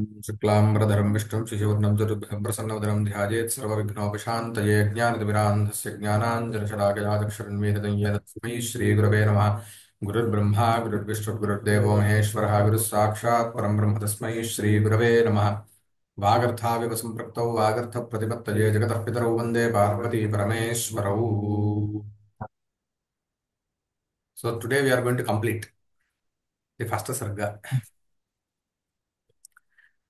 शुक्लाम्बरधरं विष्णुं शशिवर्णं चतुर्भुजं प्रसन्नवदनं ध्यायेत् सर्वविघ्नोपशान्तये ज्ञानतिमिरान्धस्य ज्ञानाञ्जनशलाकया चक्षुरुन्मीलितं येन तस्मै श्रीगुरवे नमः। गुरुर्ब्रह्मा गुरुर्विष्णुः गुरुर्देवो महेश्वरः गुरुः साक्षात् परं ब्रह्म तस्मै श्रीगुरवे नमः। वागर्थाविव सम्पृक्तौ वागर्थप्रतिपत्तये जगतः पितरौ वन्दे Parvati परमेश्वरौ। So today we are going to complete the first sarga.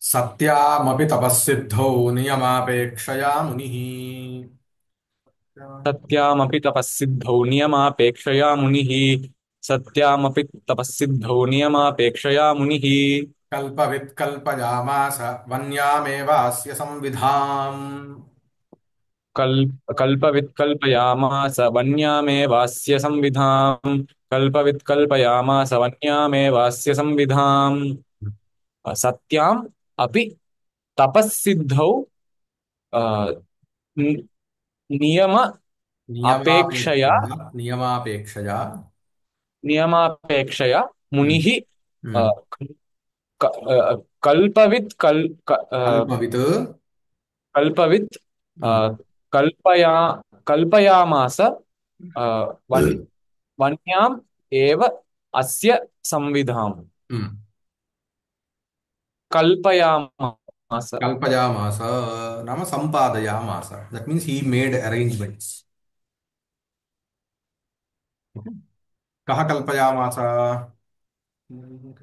सत्यामपि तपःसिद्धौ नियमापेक्षया मुनिः। सत्यामपि तपःसिद्धौ नियमापेक्षया मुनिः। सत्यामपि तपःसिद्धौ नियमापेक्षया मुनिः। कल्पवित् कल्पयामास वन्यामेवास्य संविधाम्। कल्पवित्कल्पयामास वन्यामेवास्य संविधाम्। कल्पवित्कल्पयामास वन्यामेवास्य संविधाम्। सत्याम् अपि तपःसिद्धौ अ, नि- नियम अपेक्षया नियमापेक्षया नियमापेक्षया हम्म, मुनिः अ, हम्म, कल्पवित् कल्पवित् कल्पवित् अ, हम्म, कल्पया कल्पयामास वन् वन्याम् एव अस्य संविधाम्। हम्म, कल्पयामास। कल्पयामास नाम सम्पादयामास, that means he made arrangements. कः कल्पयामास?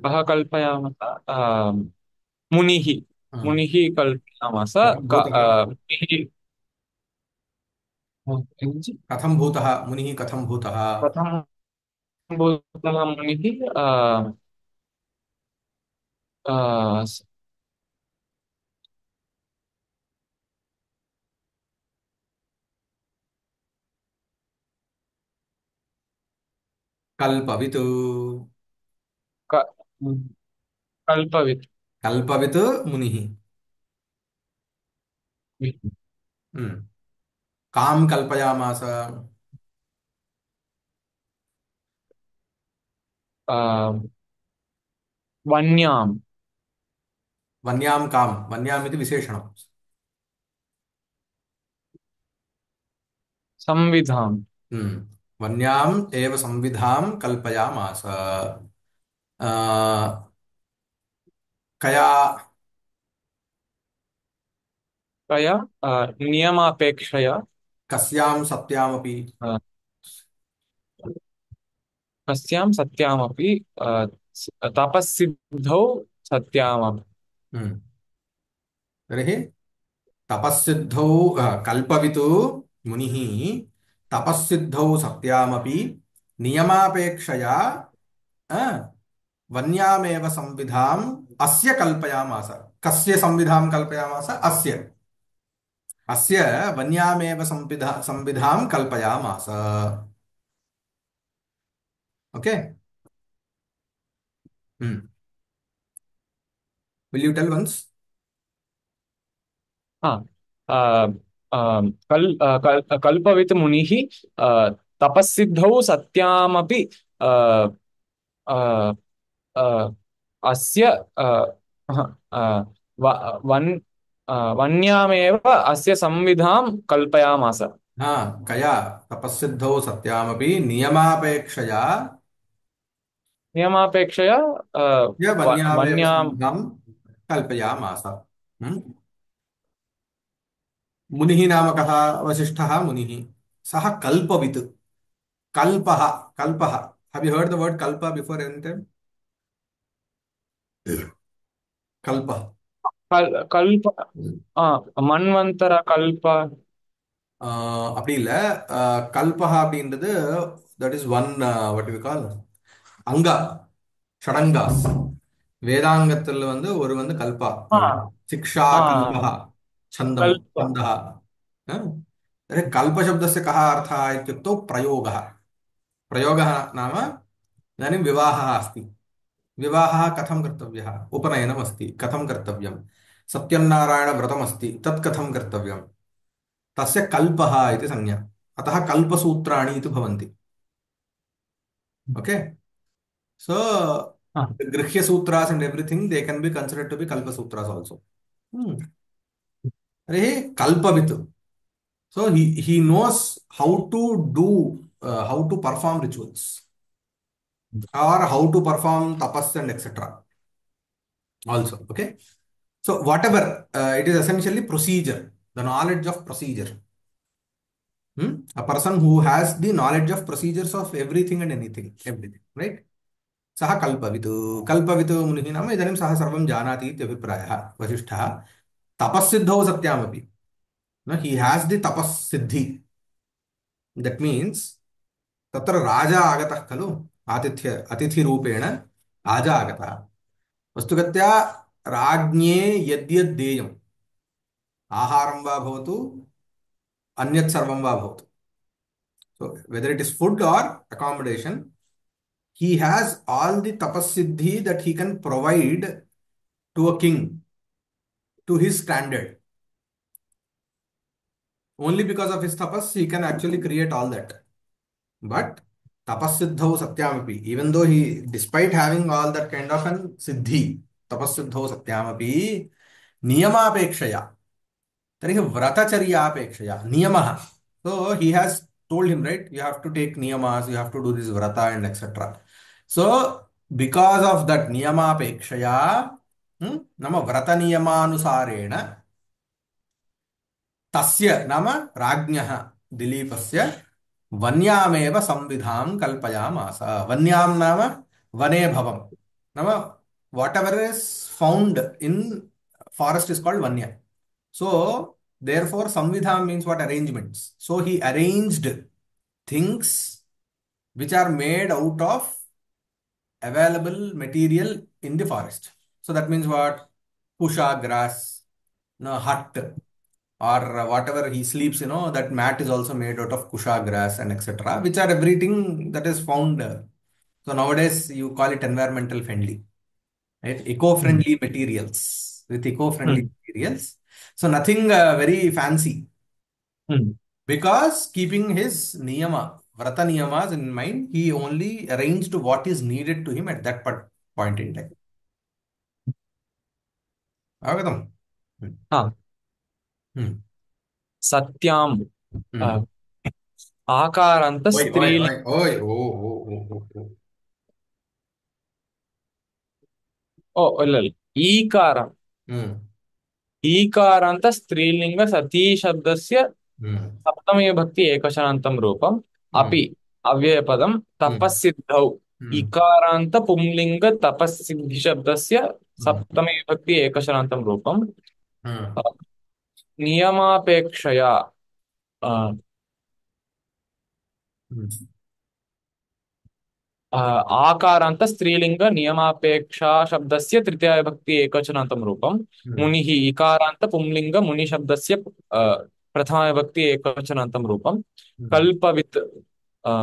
कः कल्पयामास? मुनिः। हम्म, मुनिः कल्पयामास कथं भूतः? मुनिः कथं भूतः मुनिः? कथं भूतः? कथं भूतः मुनिः? अ, कल्पवित् क- कल्पवित्। कल्पवित् मुनिः। हम्म, कां कल्पयामास? आ, वन्याम् वन्यां कां? वन्याम् इति विशेषणम्। संविधाम्। वन्याम् एव संविधां कल्पयामास। कया? कया नियमापेक्षया कस्यां सत्यामपि? आ, कस्यां सत्यामपि तपःसिद्धौ सत्यामपि। हम्म, तर्हि तपस्सिद्धौ कल्पवित् मुनिः तपस्सिद्धौ सत्यामपि नियमापेक्षया अ, वन्यामेव संविधाम् अस्य कल्पयामास। कस्य संविधां कल्पयामास? अस्य अस्य वन्यामेव संविधां कल्पयामास। Okay. Hmm, will you tell once? आ, आ, आ, कल्पवित् मुनिः आ, तपःसिद्धौ सत्यामपि आ, आ, आ, अस्य वन् वन्यामेव अस्य संविधां कल्पयामास। हाँ, कया? तपस्सिद्धौ सत्यामपि नियमापेक्षया नियमापेक्षया य वन्यामेव वन्याम्। संविधां कल्पयामास। मुनिः नाम कः? वसिष्ठः मुनिः। सः कल्पवित्। कल्पः कल्पः। Have you heard the word kalpa before any time? कल्पः कल्प मन्वंतर कल्प। அப்படி இல்ல. கல்பஹா அப்படின்றது that is one what we call அங்கா ஷடங்காஸ். வேதாங்கத்தில் வந்து ஒரு வந்து கல்பா. हाँ शिक्षा कल्पः, हाँ छन्दं कल्प। छन्दः। हाँ? तर्हि कल्पशब्दस्य कः अर्थः इत्युक्तौ प्रयोगः। प्रयोगः नाम इदानीं विवाहः अस्ति। विवाहः कथं कर्तव्यः? उपनयनमस्ति, कथं कर्तव्यं? सत्यनारायणव्रतमस्ति, तत् कथं कर्तव्यं? तस्य कल्पः इति संज्ञा। अतः कल्पसूत्राणि इति भवन्ति। ओके। सो हा, The Grihya Sutras and everything, they can be considered to be Kalpa Sutras also. Hmm. Hey, Kalpavit. So he knows how to do, how to perform rituals or how to perform tapas and etc. Also, okay. So whatever, it is essentially procedure, the knowledge of procedure. Hmm? A person who has the knowledge of procedures of everything and anything, everything, right? सः कल्पवित् कल्पवित् मुनिः नाम इदानीं सः सर्वं जानाति इत्यभिप्रायः वसिष्ठः तपस्सिद्धौ सत्यामपि न ही हेस् दि तपस्सिद्धि दट् मीन्स् तत्र राजा आगतः खलु अतिथिरूपेण राजा आगतः वस्तुगत्या राज्ञे यद्यद् देयम् आहारं वा भवतु अन्यत् सर्वं वा भवतु so whether it is food or accommodation he has all the tapassiddhi that he can provide to a king to his standard. Only because of his tapas, he can actually create all that. But tapassiddhau satyamapi, even though he, despite having all that kind of an siddhi, tapassiddhau satyamapi, niyamapekshaya, तर्हि व्रतचर्यापेक्षया नियमः. So he has told him, right, you have to take niyamas, you have to do this vrata and etc. So because of that niyamapekshaya, नाम व्रत नियमानुसारेण तस्य नाम राज्ञः दिलीपस्य वन्यामेव संविधां कल्पयामास वन्यां नाम वने भवं नाम what ever is found in forest is called वन्य सो therefore samvidham means what arrangements so he arranged things which are made out of available material in the forest so that means what pusha grass no hut or whatever he sleeps, that mat is also made out of kusha grass and etc., which are everything that is found. So nowadays you call it environmental friendly, right? hmm, Eco-friendly materials with eco-friendly hmm, materials. So nothing very fancy hmm. because keeping his niyama, vrata niyamas in mind, he only arranged what is needed to him at that point in time. Agatam. Hmm. हा, Hmm. सत्याम् Hmm. आकारान्त Oi, oi, oi, स्त्रीलिङ्ग oi, oh, oh, oh, oh, oh. ओ इल्ल इल्ल ईकार Hmm. ईकारान्त स्त्रीलिङ्ग सती शब्दस्य Hmm. सप्तमी भक्ति एकवचनान्तं रूपम् अपि Hmm. अव्ययपदं Hmm. तपस्सिद्धौ Hmm. इकारान्त पुंलिङ्ग तपस्सिद्धि शब्दस्य Hmm. सप्तमी भक्ति एकवचनान्तं रूपम् Hmm. अ, नियमापेक्षया अ, Hmm. आकारान्त स्त्रीलिङ्ग नियमापेक्षा शब्दस्य तृतीया विभक्ति एकवचनान्तं रूपं Hmm. मुनिः इकारान्त पुंलिङ्ग मुनिशब्दस्य प्रथमा विभक्ति एकवचनान्तं रूपं Hmm. कल्पवित् अ,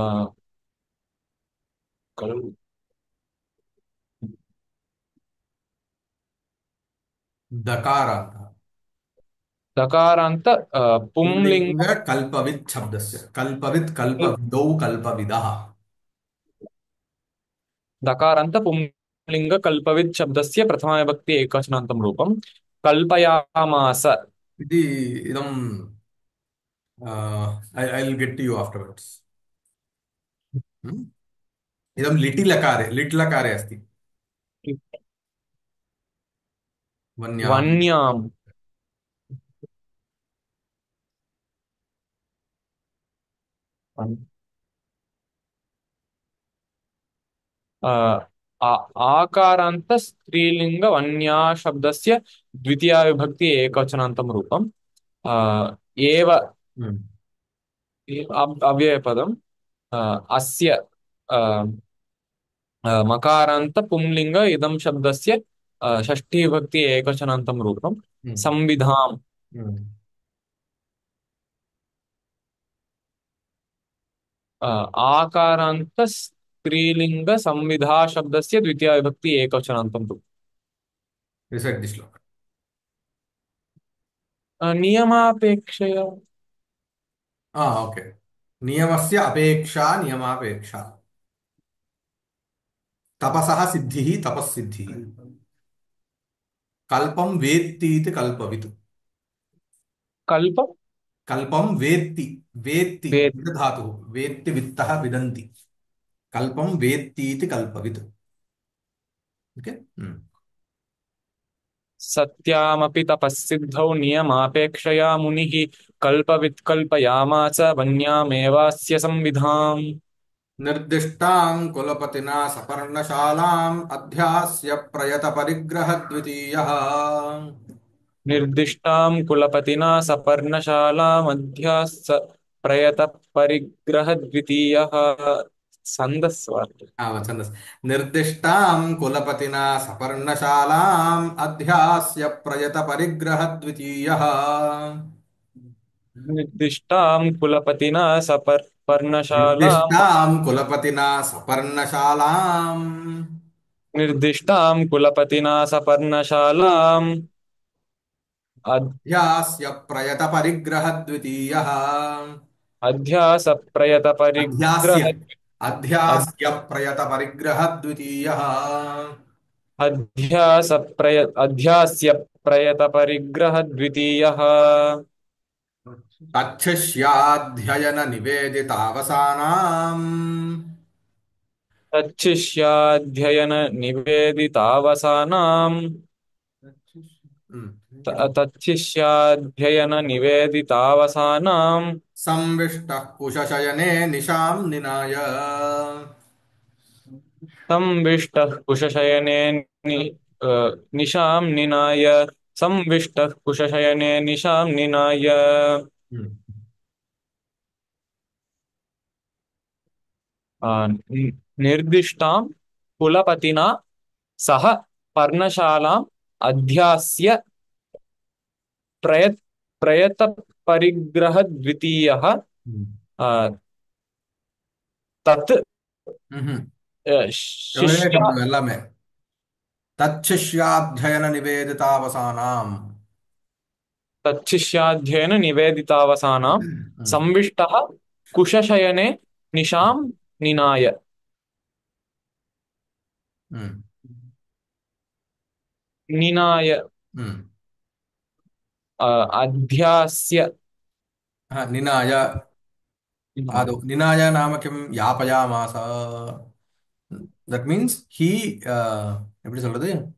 कल् दकारान्तः दकारान्त पुंलिङ्ग पुल्लिङ्ग कल्पवित् शब्दस्य कल्पवित् कल्पविदौ कल्पविदः दकारान्त पुंलिङ्ग कल्पवित् शब्दस्य प्रथमा विभक्ति एकवचनान्तं रूपं कल्पयामास इति इदं I will get to you afterwards. Hmm? इदं लिट् लकारे अस्ति वन्याम् वन्याम् अ, आकारान्त स्त्रीलिङ्ग वन्या शब्दस्य द्वितीया विभक्ति एकवचनान्तं रूपम् एव Hmm. अव्ययपदम् अस्य अ, मकारान्त पुंलिङ्ग इदं शब्दस्य षष्ठी विभक्ति एकवचनान्तं रूपं Hmm. संविधाम् Hmm. आकारान्त स्त्रीलिङ्ग संविधा शब्दस्य द्वितीया विभक्ति एकवचनान्तं रूपम् Recite this श्लोक नियमापेक्षया ओके नियमस्य अपेक्षा नियमापेक्षा तपसः सिद्धिः तपस्सिद्धिः। कल्पं वेत्ति इति कल्पवित्। कल्प कल्पं वेत्ति। वेत्ति वेद विद धातुः, वेत्ति वित्तः विदन्ति। कल्पं वेत्ति इति कल्पवित्। ओके। सत्यामपि तपःसिद्धौ नियमापेक्षया मुनिः कल्पवित् कल्पयामास वन्यामेवास्य संविधाम्। निर्दिष्टां कुलपतिना सपर्णशालाम् अध्यास्य प्रयतपरिग्रहद्वितीयः। निर्दिष्टां कुलपतिना सपर्णशालामध्यास प्रयतः परिग्रहद्वितीयः। छन्दस्वार्थ। छन्दस्। निर्दिष्टां कुलपतिना सपर्णशालाम् अध्यास्य प्रयतपरिग्रहद्वितीयः। निर्दिष्टां कुलपतिना सपर्णशालाम् निर्दिष्टां कुलपतिना सपर्णशालाम् निर्दिष्टां कुलपतिना सपर्णशालाम् अध्यास्य प्रयतपरिग्रहद्वितीयः। अध्यास अध्यास्य प्रयतपरिग्रह अध्यास्य प्रयतपरिग्रहद्वितीयः। अध्यास्य प्रयतपरिग्रहद्वितीयः। तच्छिष्याध्ययननिवेदितावसानाम् तच्छिष्याध्ययननिवेदितावसानाम् तच्छिष्याध्ययननिवेदितावसानाम् संविष्टः कुशशयने निशां निनाय। संविष्टः कुशशयने अ, निशां निनाय संविष्टः कुशशयने निशां निनाय निर्दिष्टां कुलपतिना सह पर्णशालाम् अध्यास्य प्रयत प्रयतपरिग्रहद्वितीयः अ, तत् எவ்வளவே शिष्य சப்தம் எல்லாமே. तच्छिष्याध्ययन निवेदितावसानाम्। तच्छिष्याध्ययन निवेदितावसानां हम्म, संविष्टः कुशशयने निशां निनाय हम्म, निनाय हम्म। अध्यास्य निनाय आदौ निनाय नाम किं यापयामास। தட் மீன்ஸ் ஹீ எப்படி சொல்றது,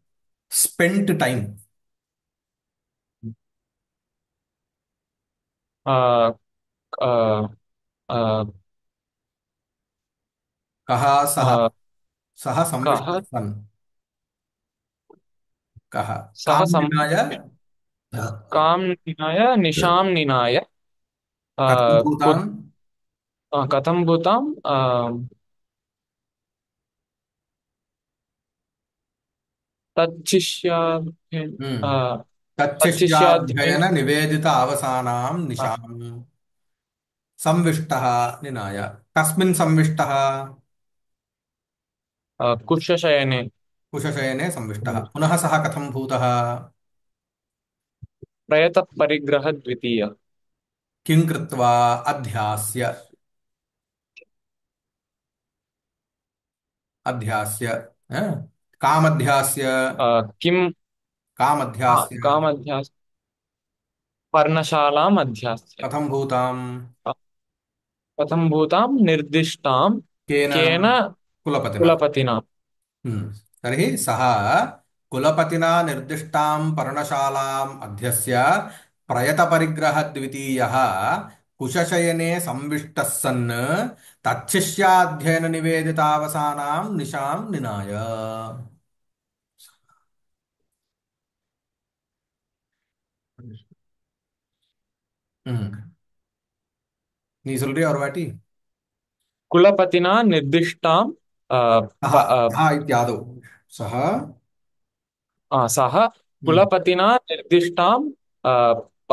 ஸ்பெண்ட் டைம். अ, अ, अ, कः सः, अ, सः कः संविष्टः सन्। कः कां सः निनाय कां निनाय निशां निनाय कथं भूतान्। कथं भूतां तच्छिष्याध्ययन हम्म। तच्छिष्याध्ययन तच्छिष्याध्ययन निवेदित अवसानां निशाम् संविष्टः निनाय। कस्मिन् संविष्टः। कुशशयने कुशशयने संविष्टः। पुनः सः कथं भूतः। प्रयतः परिग्रह द्वितीय किं कृत्वा अध्यास्य। अध्यास्य कामध्यास्य। किं कामध्यास्य कामध्यास पर्णशालाम् अध्यास्य कथं भूताम्। कथं भूतां निर्दिष्टां केन केन कुलपतिना। कुलपतिना तर्हि सः कुलपतिना निर्दिष्टां पर्णशालाम् अध्यस्य प्रयतपरिग्रहद्वितीयः कुशशयने संविष्टः सन् तच्छिष्याध्ययननिवेदितावसानां निशां निनाय। हम्म। நீ சொல்றியா ஒரு வாட்டி. कुलपतिना निर्दिष्टां सः सः इत्यादौ सः। सः हम्म, कुलपतिना निर्दिष्टां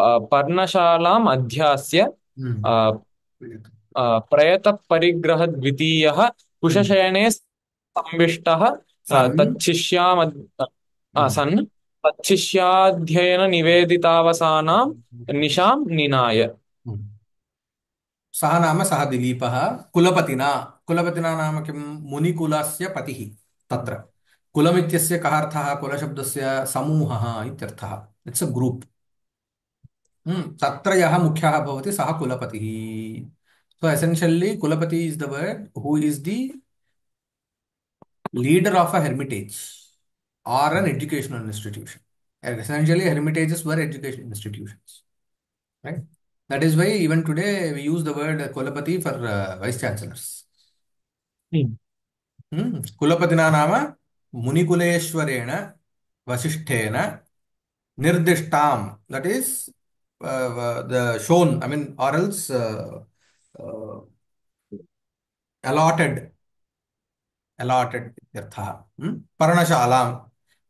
पर्णशालाम् अध्यास्य हम्म, अ, प्रयतपरिग्रहद्वितीयः हम्म। कुशशयने संविष्टः सन्। तच्छिष्यामद् हम्म, सन् तच्छिष्याध्ययननिवेदितावसानां निशां निनाय हम्म। सः नाम सः दिलीपः कुलपतिना। कुलपतिना नाम किं, मुनिकुलस्य पतिः। तत्र कुलमित्यस्य कः अर्थः कुलशब्दस्य समूहः इत्यर्थः इट्स् अ ग्रुप् तत्र यः मुख्यः भवति सः कुलपतिः so essentially kulapati is the word who is the leader of a hermitage or an educational institution essentially hermitages were education institutions right that is why even today we use the word kulapati for vice chancellors कुलपतिना नाम मुनिकुलेश्वरेण वसिष्ठेन निर्दिष्टाम that is the shown I mean or else uh, allotted allotted इत्यर्थः पर्णशालां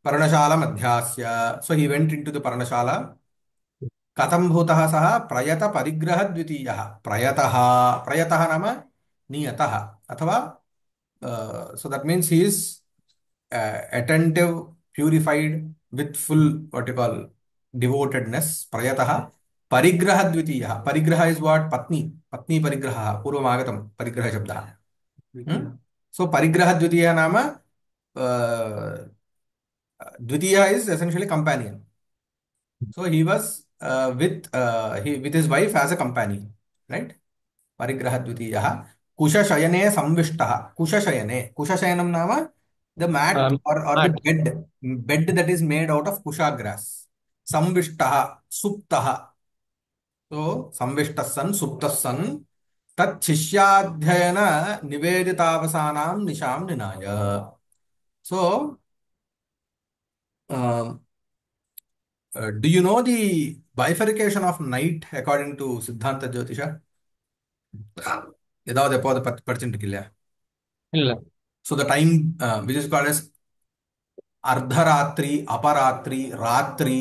पर्णशालाम् अध्यास्य so he went into the पर्णशाला कथं भूतः सः प्रयतपरिग्रहद्वितीयः प्रयतः प्रयतः नाम नियतः अथवा so that means he is attentive, purified with full what you call devotedness. Prayatah. Parigraha dvitiyah. Parigraha is what? Patni. Patni parigraha. Purvamagatam. Parigraha shabda. So parigraha dvitiya nama uh, dvitiya is essentially companion. So he was with his wife as a companion, right? परिग्रहद्वितीयः कुशशयने संविष्टः कुशशयने कुशशयनं नाम the mat or the Matt. bed that is made out of kusha grass संविष्टः सुप्तः so संविष्टः सन् सुप्तः सन् तच्छिष्याध्ययन निवेदितावसानां निशां निनाय so um, do you know the bifurcation of night according to Siddhanta Jyotisha ஏதாவது எப்போது படிச்சுட்டு இல்லையா இல்ல. so the time which is called as अर्धरात्रि अपरात्रि रात्रि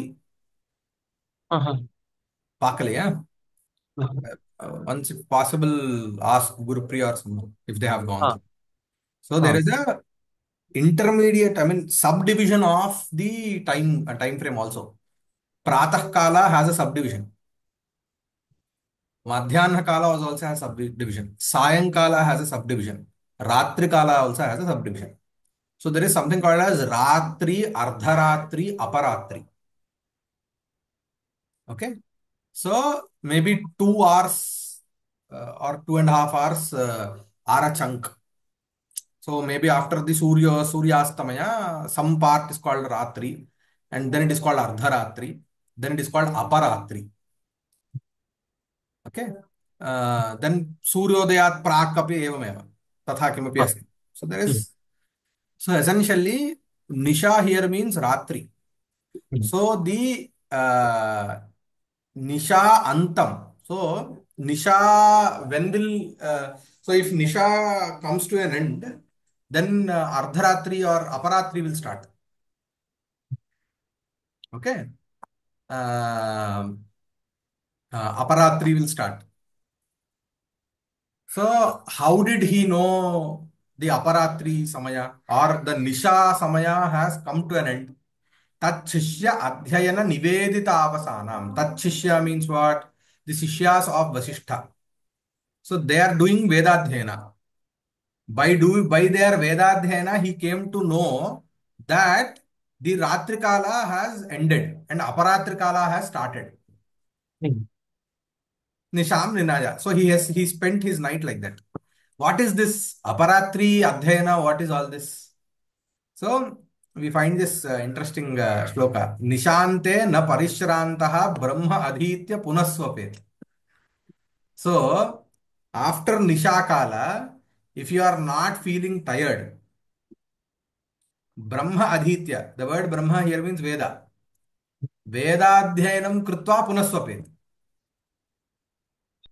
ఆహా. पाकलेया once if possible ask Gurupriya or someone if they have gone ఆ, through so ఆ, there is a intermediate I mean subdivision of the time frame also pratah kala has a subdivision madhyana kala also has a subdivision sayankala has a subdivision ratri kala also has a subdivision so there is something called as ratri ardharatri aparatri okay so maybe 2 hours or 2.5 hours are a chunk. So maybe after the Suryastamaya, some part is called Ratri, and then it is called Ardharatri, then it is called Aparatri. Okay. Then Suryodayat Prak api evameva. Tatha kimapi ఆ, asti. So there is so essentially Nisha here means Ratri. So the Nisha Antam. So Nisha when will so if Nisha comes to an end, then Ardharatri or Aparatri will start. Okay. Aparatri will start. So how did he know the Aparatri Samaya or the Nisha Samaya has come to an end? Tachishya Adhyayana Nivedita Avasanam. Tachishya means what? The Sishyas of Vasishtha. So they are doing Vedadhyayana. By their Vedadhyayana, he came to know that the Ratrikala has ended and Aparatrikala has started. Nisham Ninaya. So he spent his night like that. What is this Aparatri Adhyayana? What is all this? So we find this interesting shloka. Nishante na parishrantaha brahma adhitya punaswapet. So after Nisha Kala, if you are not feeling tired, Brahma adhitya, the word Brahma here means Veda. Vedadhyayanam krutva punaswapet.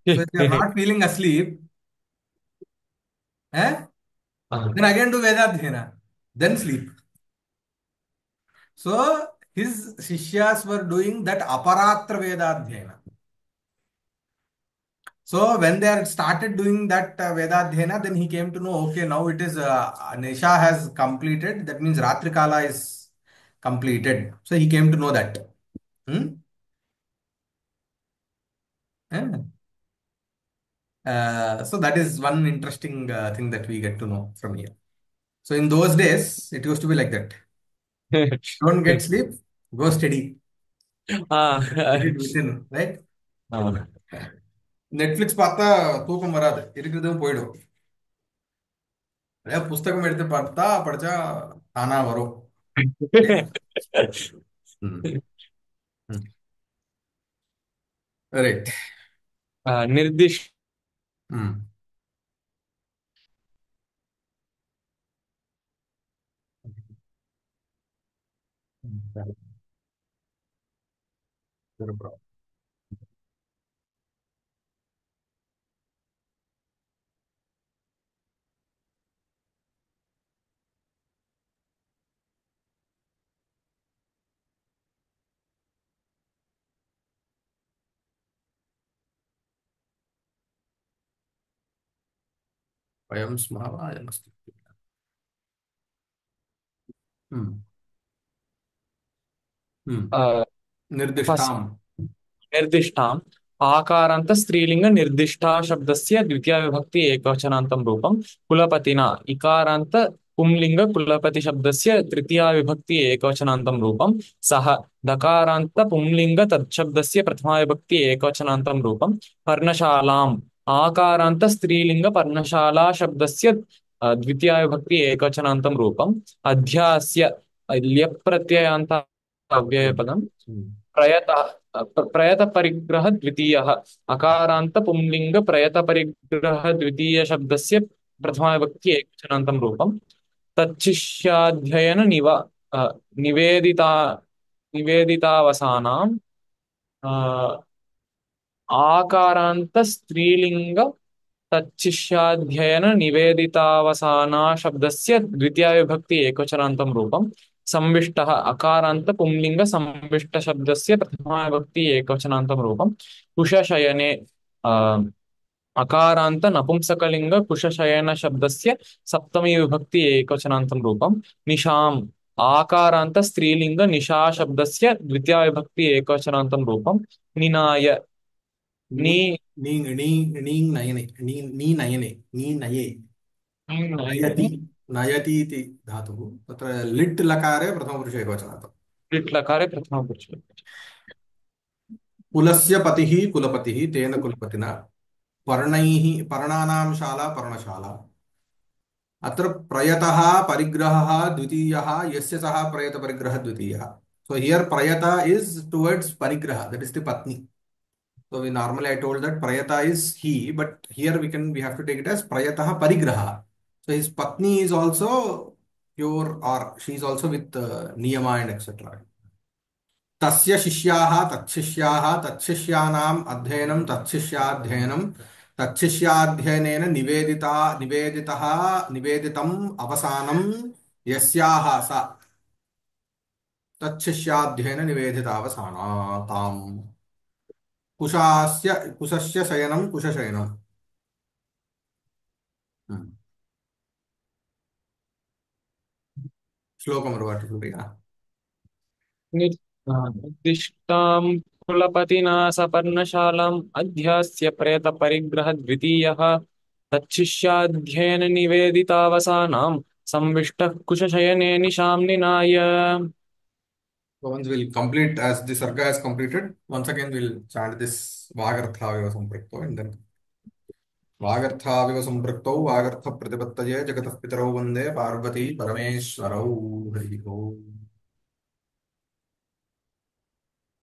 So if you are not feeling asleep, eh, then again do Vedadhyayana, then sleep. So his Shishyas were doing that Aparatra Vedadhyayana. So when they had started doing that Vedadhyayana, then he came to know, okay, now it is Nisha has completed. That means Ratrikala is completed. So he came to know that. Hmm? Yeah. So that is one interesting thing that we get to know from here. So in those days, it used to be like that. Don't get sleep, go steady. Get it within, right? Netflix பார்த்தா தூக்கம் வராது, இருக்கிறதும் போயிடும். அதே புஸ்தகம் எடுத்து பார்த்தா படிச்சா தானா வரும். இல்லையா? ம். ம். ரைட். निर्दिष्ट ம். திருப்புறம். वयं स्मः वा अयमस्ति? ம். ம். फर्स्ट निर्दिष्टाम्. निर्दिष्टाम् आकारान्त स्त्रीलिंग निर्दिष्टा शब्दस्य द्वितीया विभक्ति एकवचनान्तं रूपं कुलपतिना इकारान्त पुंलिंग कुलपति शब्दस्य तृतीया विभक्ति एकवचनान्तं रूपं सः दकारान्त पुंलिंग तत्शब्दस्य प्रथमा विभक्ति एकवचनान्तं रूपं पर्णशालाम् आकारान्त स्त्रीलिंग पर्णशाला शब्दस्य द्वितीया विभक्ति एकवचनान्तं रूपम् अध्यास्य ल्यप् प्रत्ययान्त अव्ययपदम् प्रयतः प्रयतपरिग्रह द्वितीयः अकारान्त पुंलिंग प्रयतपरिग्रह द्वितीय शब्दस्य प्रथमा विभक्ति एकवचनान्तं रूपं तच्छिष्याध्ययन निवेदिता निवेदितावसानाम् आकारान्त स्त्रीलिंग तच्छिष्याध्ययन निवेदितावसाना शब्दस्य द्वितीया विभक्ति एकवचनान्तं रूपं संविष्टः अकारान्त पुंलिंग संविष्ट शब्दस्य प्रथमा विभक्ति एकवचनान्तं रूपं कुशशयने अकारान्त नपुंसकलिंग कुशशयन शब्दस्य सप्तमी विभक्ति एकवचनान्तं रूपं निशाम् आकारान्त स्त्रीलिंग निशा शब्दस्य द्वितीया विभक्ति एकवचनान्तं रूपं निनाय नी नी नी नी नी नयने नी नी नयने नी नये नयति नयने नयति इति धातुः. तत्र लिट् लकारे प्रथमपुरुषे एकवचनात्. लकारे प्रथमा पुरुष कुलस्य पतिः कुलपतिः तेन कुलपतिना. पर्णैः पर्णानां शाला पर्णशाला. अत्र प्रयतः परिग्रहः द्वितीयः यस्य सः प्रयतपरिग्रहः द्वितीयः. So here prayata is towards parigraha, that is the patni. So we normally I told that prayata is he, but here we have to take it as prayatah parigraha. So his patni is also pure, or she is also with niyama and etc. तस्य शिष्याः तच्छिष्याः तच्छिष्यानाम् अध्ययनं तच्छिष्याध्ययनं तच्छिष्याध्ययनेन निवेदितः निवेदितम् अवसानं यस्याः सा तच्छिष्याध्ययन निवेदितावसाना ताम्. कुशस्य शयनं कुशशयनम्. श्लोकमनुवादितुर्या. निर्दिष्टां कुलपतिना सपर्णशालाम् अध्यास्य प्रेतपरिग्रह द्वितीयः तच्छिष्याध्ययन निवेदितावसानां संविष्टः कुशशयने निशां निनाय. So once we'll complete, as the sarga has completed, once again we'll chant this Vagarthaviva Samprakto, and then Vagarthaviva Samprakto Vagartha Pratipаттये Jagatah Pitarau Vande Parvati Parameshwarau. Hari Om.